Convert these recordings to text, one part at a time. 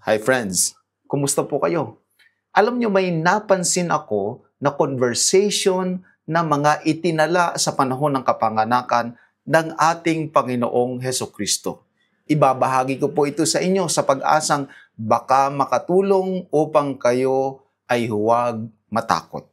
Hi friends, kumusta po kayo? Alam nyo, may napansin ako na conversation na mga itinala sa panahon ng kapanganakan ng ating Panginoong Hesukristo. Ibabahagi ko po ito sa inyo sa pag-asang baka makatulong upang kayo ay huwag matakot.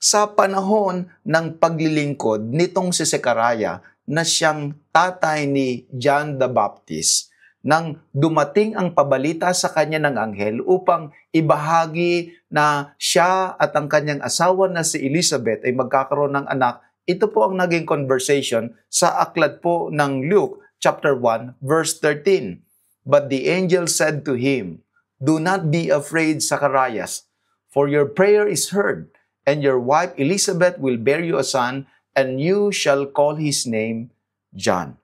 Sa panahon ng paglilingkod nitong si Sekaraya na siyang tatay ni John the Baptist, nang dumating ang pabalita sa kanya ng anghel upang ibahagi na siya at ang kanyang asawa na si Elizabeth ay magkakaroon ng anak, ito po ang naging conversation sa aklat po ng Luke chapter 1 verse 13. But the angel said to him, "Do not be afraid, Zacharias, for your prayer is heard, and your wife Elizabeth will bear you a son, and you shall call his name John."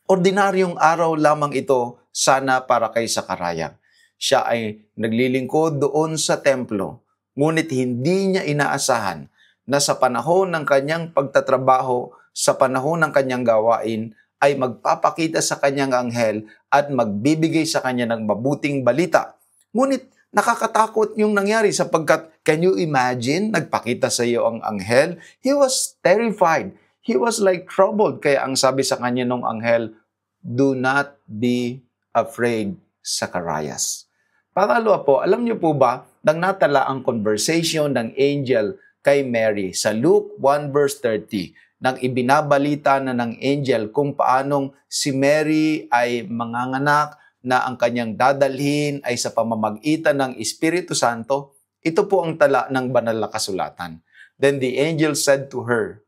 Ordinaryong araw lamang ito sana para kay Sakaraya. Siya ay naglilingkod doon sa templo, ngunit hindi niya inaasahan na sa panahon ng kanyang pagtatrabaho, sa panahon ng kanyang gawain, ay magpapakita sa kanyang anghel at magbibigay sa kanya ng mabuting balita. Ngunit nakakatakot yung nangyari sapagkat, can you imagine, nagpakita sa iyo ang anghel? He was terrified. He was like troubled. Kaya ang sabi sa kanya ng anghel, "Do not be afraid, Zacharias." Pangalawa po, alam niyo po ba, nang natala ang conversation ng angel kay Mary sa Luke 1 verse 30, nang ibinabalita na ng angel kung paanong si Mary ay manganganak na ang kanyang dadalhin ay sa pamamagitan ng Espiritu Santo, ito po ang tala ng banal na kasulatan. Then the angel said to her,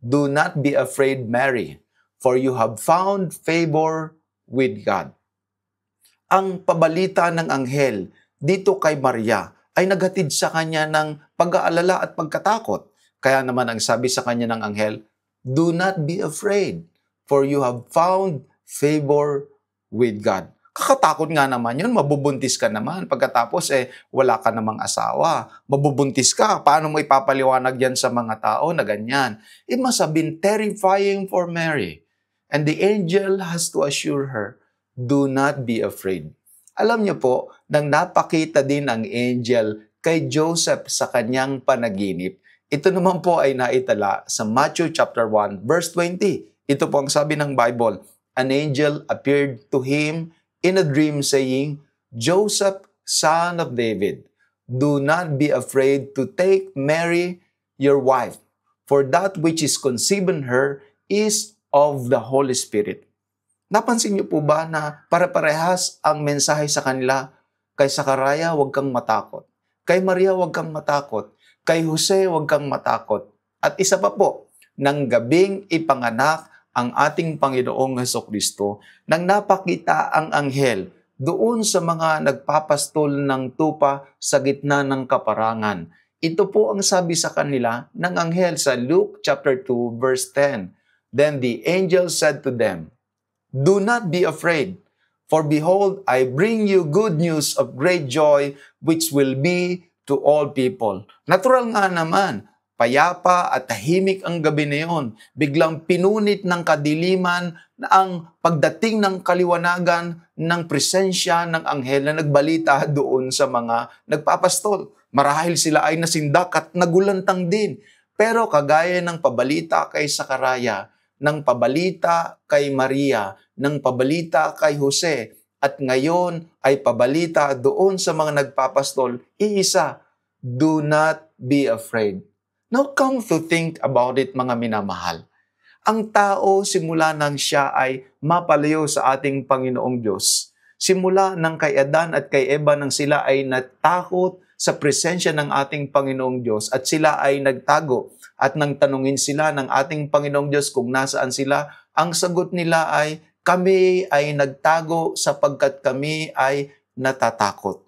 "Do not be afraid, Mary, for you have found favor with God." Ang pabalita ng anghel dito kay Maria ay naghatid sa kanya ng pag-aalala at pagkatakot. Kaya naman ang sabi sa kanya ng anghel, "Do not be afraid, for you have found favor with God." Kakatakot nga naman yun, mabubuntis ka naman. Pagkatapos wala ka namang asawa. Mabubuntis ka, paano mo ipapaliwanag yan sa mga tao na ganyan? It must have been terrifying for Mary. And the angel has to assure her, "Do not be afraid." Alam niyo po, nang napakita din ang angel kay Joseph sa kanyang panaginip, ito naman po ay naitala sa Matthew chapter 1 verse 20. Ito po ang sabi ng Bible, "An angel appeared to him in a dream saying, Joseph, son of David, do not be afraid to take Mary, your wife, for that which is conceived in her is of the Holy Spirit." Napansin niyo po ba na pare-parehas ang mensahe sa kanila? Kay Sakaraya, huwag kang matakot. Kay Maria, huwag kang matakot. Kay Jose, huwag kang matakot. At isa pa po, nang gabing ipanganak ang ating Panginoong Hesukristo, nang napakita ang anghel doon sa mga nagpapastol ng tupa sa gitna ng kaparangan. Ito po ang sabi sa kanila ng anghel sa Luke chapter 2 verse 10. Then the angel said to them, "Do not be afraid, for behold, I bring you good news of great joy, which will be to all people." Natural nga naman, payapa at tahimik ang gabi na yun. Biglang pinunit ng kadiliman na ang pagdating ng kaliwanagan ng presensya ng anghel na nagbalita doon sa mga nagpapastol. Marahil sila ay nasindak at nagulantang din. Pero kagaya ng pabalita kay Sakaraya, ng pabalita kay Maria, ng pabalita kay Jose, at ngayon ay pabalita doon sa mga nagpapastol, iisa, do not be afraid. Now come to think about it, mga minamahal. Ang tao simula nang siya ay mapalayo sa ating Panginoong Diyos, simula nang kay Adan at kay Eva nang sila ay natakot sa presensya ng ating Panginoong Diyos at sila ay nagtago at nang tanungin sila ng ating Panginoong Diyos kung nasaan sila, ang sagot nila ay, "Kami ay nagtago sapagkat kami ay natatakot."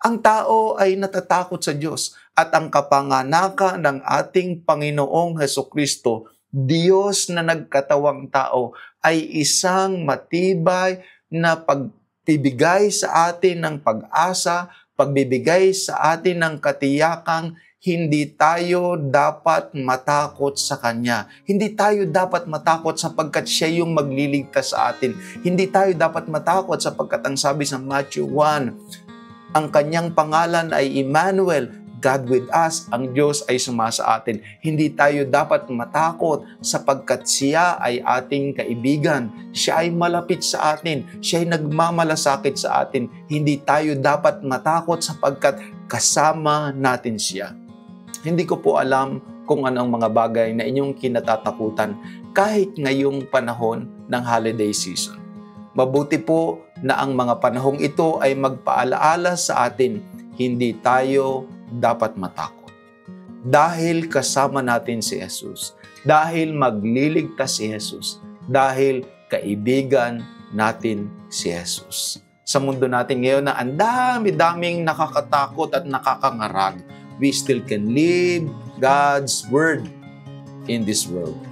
Ang tao ay natatakot sa Diyos at ang kapanganakan ng ating Panginoong Hesukristo, Diyos na nagkatawang tao, ay isang matibay na pagbibigay sa atin ng pag-asa, pagbibigay sa atin ng katiyakang hindi tayo dapat matakot sa Kanya. Hindi tayo dapat matakot sapagkat Siya yung magliligtas sa atin. Hindi tayo dapat matakot sapagkat ang sabi sa Matthew 1, ang Kanyang pangalan ay Emmanuel, God with us, ang Diyos ay sumasa atin. Hindi tayo dapat matakot sapagkat Siya ay ating kaibigan. Siya ay malapit sa atin. Siya ay nagmamalasakit sa atin. Hindi tayo dapat matakot sapagkat kasama natin Siya. Hindi ko po alam kung anong mga bagay na inyong kinatatakutan kahit ngayong panahon ng holiday season. Mabuti po na ang mga panahong ito ay magpaalaala sa atin, hindi tayo dapat matakot. Dahil kasama natin si Jesus. Dahil magliligtas si Jesus. Dahil kaibigan natin si Jesus. Sa mundo natin ngayon na ang dami-daming nakakatakot at nakakangarag, we still can live God's Word in this world.